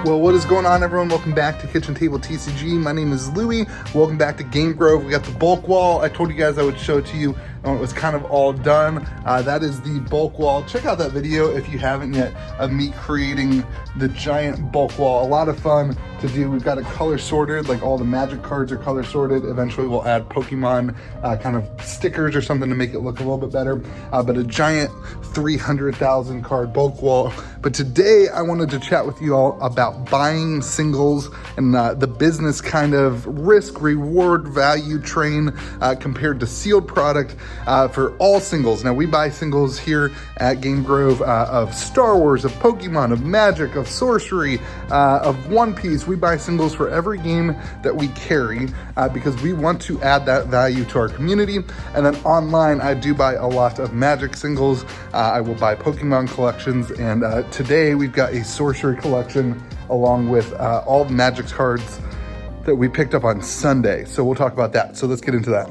Well, what is going on, everyone? Welcome back to Kitchen Table TCG. My name is Louie. Welcome back to Game Grove. We got the bulk wall. I told you guys I would show it to you when it was kind of all done. That is the bulk wall. Check out that video if you haven't yet of me creating the giant bulk wall. A lot of fun to do. We've got it color sorted, like all the Magic cards are color sorted. Eventually we'll add Pokemon kind of stickers or something to make it look a little bit better. But a giant 300,000 card bulk wall. But today I wanted to chat with you all about buying singles and the business kind of risk reward value train compared to sealed product for all singles. Now we buy singles here at Game Grove of Star Wars, of Pokemon, of Magic, of Sorcery, of One Piece. We buy singles for every game that we carry because we want to add that value to our community. And then online I do buy a lot of Magic singles. I will buy Pokemon collections, and today we've got a Sorcery collection along with all the Magic cards that we picked up on Sunday. So we'll talk about that. So let's get into that.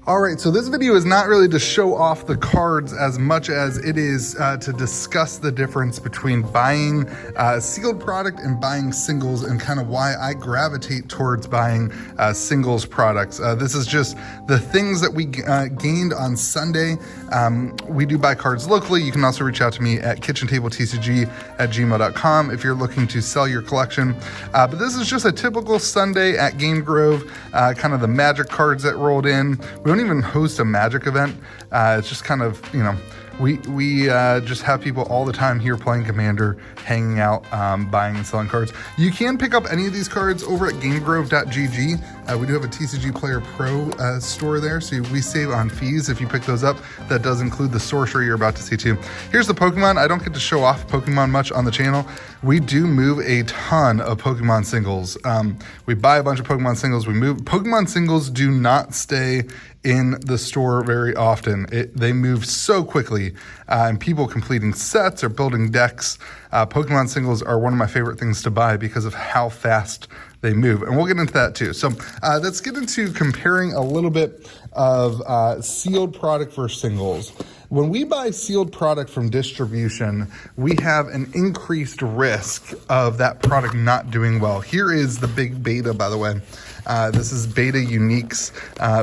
All right, so this video is not really to show off the cards as much as it is to discuss the difference between buying sealed product and buying singles, and kind of why I gravitate towards buying singles products. This is just the things that we gained on Sunday. We do buy cards locally. You can also reach out to me at KitchenTableTCG@gmail.com if you're looking to sell your collection. But this is just a typical Sunday at Game Grove, kind of the Magic cards that rolled in. We don't even host a Magic event. It's just kind of, you know, we just have people all the time here playing Commander, hanging out, buying and selling cards. You can pick up any of these cards over at gamegrove.gg. We do have a TCG Player Pro store there, so we save on fees if you pick those up. That does include the Sorcery you're about to see too. Here's the Pokemon. I don't get to show off Pokemon much on the channel. We do move a ton of Pokemon singles. We buy a bunch of Pokemon singles. We move. Pokemon singles do not stay in the store very often. They move so quickly, and people completing sets or building decks. Pokemon singles are one of my favorite things to buy because of how fast they move, and we'll get into that too. So let's get into comparing a little bit of sealed product versus singles. When we buy sealed product from distribution, we have an increased risk of that product not doing well. Here is the big beta, by the way. This is Beta Uniques.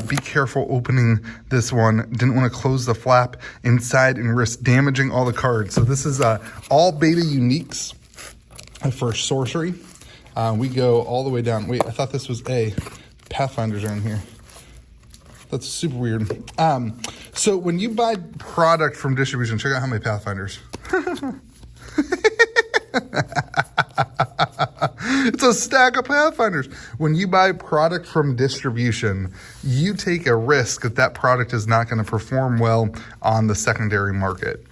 Be careful opening this one. Didn't want to close the flap inside and risk damaging all the cards. So this is all Beta Uniques for Sorcery. We go all the way down. Wait, I thought this was A. Pathfinders are in here. That's super weird. So when you buy product from distribution, check out how many Pathfinders. It's a stack of Pathfinders. When you buy product from distribution, you take a risk that that product is not going to perform well on the secondary market.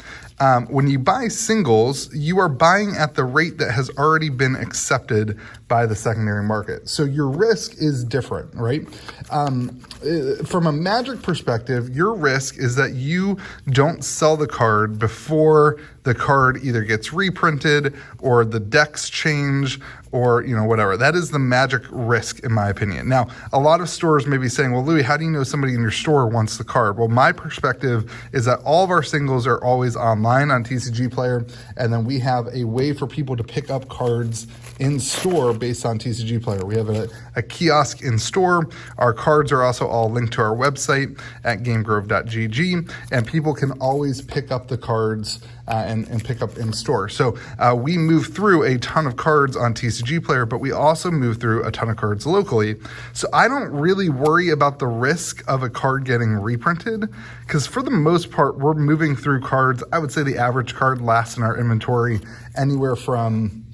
When you buy singles, you are buying at the rate that has already been accepted by the secondary market. So your risk is different, right? From a Magic perspective, your risk is that you don't sell the card before the card either gets reprinted or the decks change or, you know, whatever. That is the Magic risk, in my opinion. Now, a lot of stores may be saying, well, Louie, how do you know somebody in your store wants the card? Well, my perspective is that all of our singles are always online on TCG Player, and then we have a way for people to pick up cards in store based on TCG Player. We have a kiosk in store. Our cards are also all linked to our website at gamegrove.gg, and people can always pick up the cards and pick up in store. So we move through a ton of cards on TCG Player, but we also move through a ton of cards locally. So I don't really worry about the risk of a card getting reprinted, because for the most part, we're moving through cards. I would say the average card lasts in our inventory anywhere from,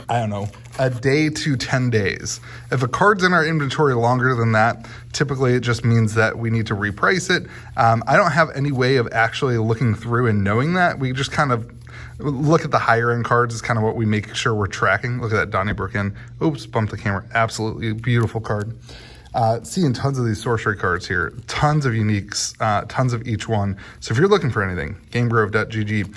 I don't know, a day to 10 days. If a card's in our inventory longer than that, typically it just means that we need to reprice it. I don't have any way of actually looking through and knowing that. We just kind of look at the higher end cards is kind of what we make sure we're tracking. Look at that Donnybrook in. Oops, bumped the camera. Absolutely beautiful card. Seeing tons of these Sorcery cards here, tons of uniques, tons of each one. So if you're looking for anything, gamegrove.gg.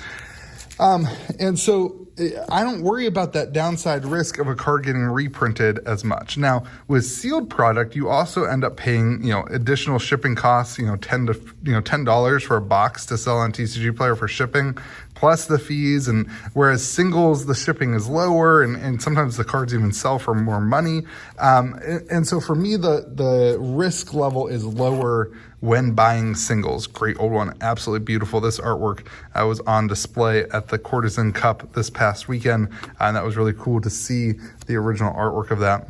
And so I don't worry about that downside risk of a card getting reprinted as much. Now, with sealed product, you also end up paying, additional shipping costs, $10 for a box to sell on TCG Player for shipping, plus the fees. And whereas singles, the shipping is lower, and sometimes the cards even sell for more money. And so for me, the risk level is lower when buying singles. Great old one, absolutely beautiful. This artwork was on display at the Courtesan Cup this past weekend, and that was really cool to see the original artwork of that.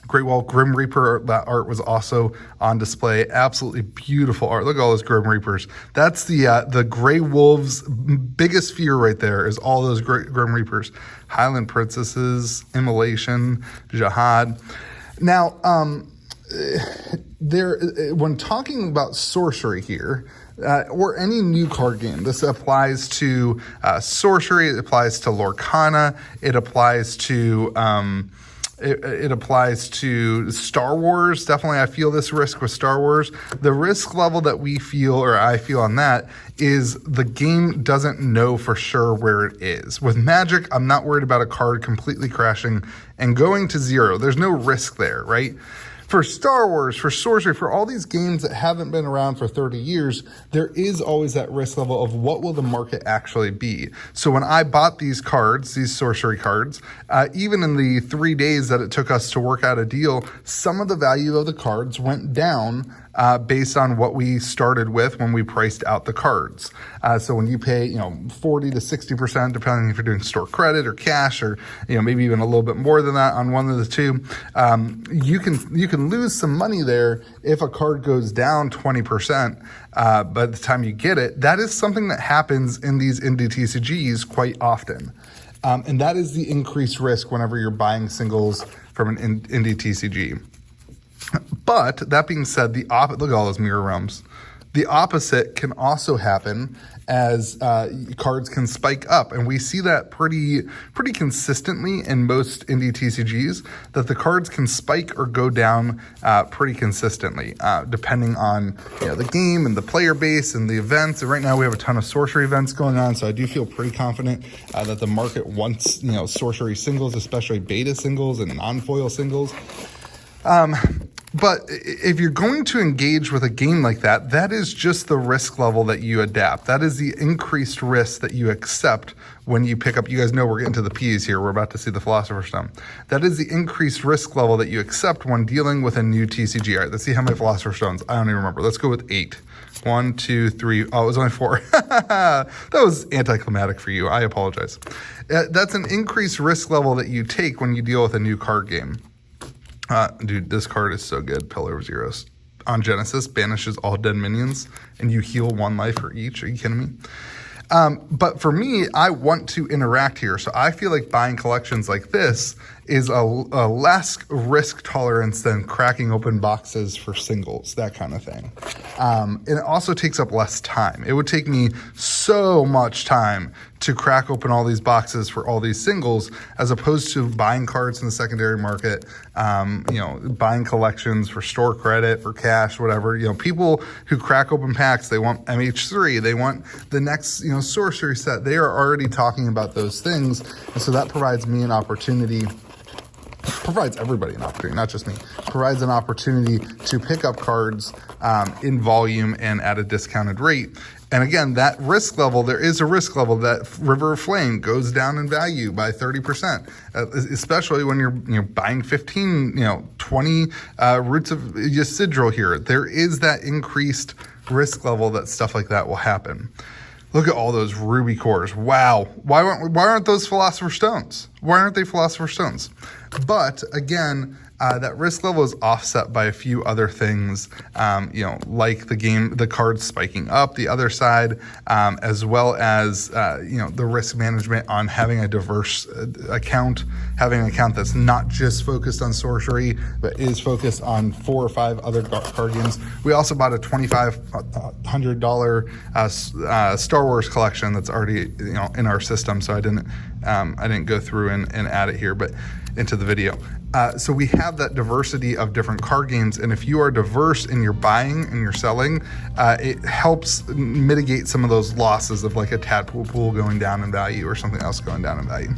Great Wall Grim Reaper, that art was also on display. Absolutely beautiful art. Look at all those Grim Reapers. That's the Grey Wolves' biggest fear right there, is all those Grim Reapers. Highland Princesses, Immolation, Jihad. Now, when talking about sorcery here, or any new card game, this applies to sorcery, it applies to Lorcana, it applies to it applies to Star Wars. Definitely, I feel this risk with Star Wars. The risk level that we feel, or I feel on that, is the game doesn't know for sure where it is. With Magic, I'm not worried about a card completely crashing and going to zero. There's no risk there, right? For Star Wars, for sorcery, for all these games that haven't been around for 30 years, there is always that risk level of what will the market actually be. So when I bought these cards, these sorcery cards, even in the 3 days that it took us to work out a deal, some of the value of the cards went down based on what we started with when we priced out the cards. So when you pay, 40 to 60%, depending if you're doing store credit or cash, or maybe even a little bit more than that on one of the two, you can lose some money there if a card goes down 20%. By the time you get it, that is something that happens in these indie TCGs quite often. And that is the increased risk whenever you're buying singles from an indie TCG. But that being said, look at all those mirror realms. The opposite can also happen as cards can spike up. And we see that pretty consistently in most indie TCGs, that the cards can spike or go down pretty consistently, depending on the game and the player base and the events. And right now we have a ton of sorcery events going on, so I do feel pretty confident that the market wants sorcery singles, especially beta singles and non-foil singles. But if you're going to engage with a game like that, that is just the risk level that you adapt. That is the increased risk that you accept when you pick up. You guys know we're getting to the P's here. We're about to see the Philosopher's Stone. That is the increased risk level that you accept when dealing with a new TCG. All right, let's see how many Philosopher's Stones. I don't even remember. Let's go with 8. 1, 2, 3. Oh, it was only 4. That was anticlimactic for you. I apologize. That's an increased risk level that you take when you deal with a new card game. Dude, this card is so good. Pillar of Zeros. On Genesis, banishes all dead minions, and you heal 1 life for each. Are you kidding me? But for me, I want to interact here. So I feel like buying collections like this is a less risk tolerance than cracking open boxes for singles, that kind of thing. And it also takes up less time. It would take me so much time to crack open all these boxes for all these singles, as opposed to buying cards in the secondary market, buying collections for store credit, for cash, whatever. People who crack open packs, they want MH3, they want the next, sorcery set. They are already talking about those things. And so that provides me an opportunity, provides everybody an opportunity, not just me, provides an opportunity to pick up cards in volume and at a discounted rate. And again, that risk level, there is a risk level that River of Flame goes down in value by 30%, especially when you're buying 15, 20 Roots of Ysidril here. There is that increased risk level that stuff like that will happen. Look at all those ruby cores. Wow. Why aren't those Philosopher's Stones? Why aren't they Philosopher's Stones? But again, that risk level is offset by a few other things, like the cards spiking up the other side, as well as, the risk management on having a diverse account, having an account that's not just focused on sorcery, but is focused on 4 or 5 other card games. We also bought a $2,500 Star Wars collection that's already, in our system, so I didn't go through and add it here, but into the video. So we have that diversity of different card games, and if you are diverse in your buying and your selling, it helps mitigate some of those losses of like a tadpole pool going down in value or something else going down in value.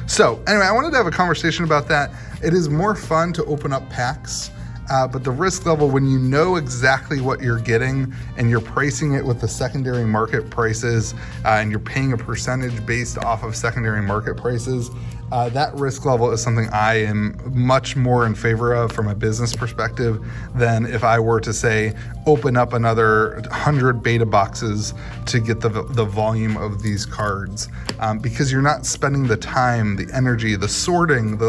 So anyway, I wanted to have a conversation about that. It is more fun to open up packs. But the risk level, when you know exactly what you're getting and you're pricing it with the secondary market prices and you're paying a percentage based off of secondary market prices, that risk level is something I am much more in favor of from a business perspective than if I were to say, open up another 100 beta boxes to get the volume of these cards, because you're not spending the time, the energy, the sorting,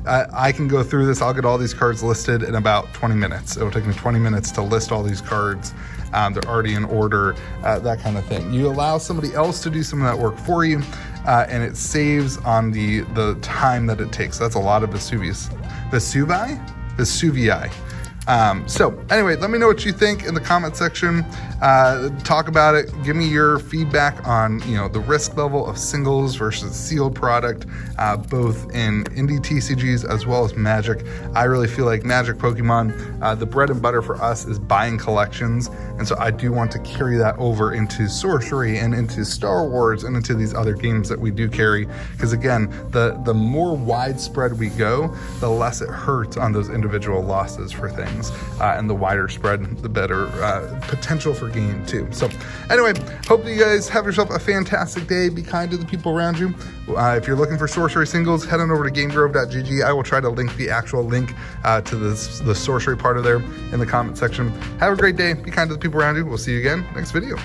I can go through this, I'll get all these cards listed in about 20 minutes. It'll take me 20 minutes to list all these cards. They're already in order, that kind of thing. You allow somebody else to do some of that work for you, and it saves on the time that it takes. That's a lot of Vesuvii. So anyway, let me know what you think in the comment section. Talk about it. Give me your feedback on the risk level of singles versus sealed product, both in indie TCGs as well as Magic. I really feel like Magic Pokemon, the bread and butter for us is buying collections, and so I do want to carry that over into Sorcery and into Star Wars and into these other games that we do carry, because again, the more widespread we go, the less it hurts on those individual losses for things, and the wider spread, the better potential for gain too. So anyway, hope that you guys have yourself a fantastic day. Be kind to the people around you. If you're looking for Sorcery singles, head on over to gamegrove.gg. I will try to link the actual link to the Sorcery part of there in the comment section. Have a great day. Be kind to the people around you. We'll see you again next video.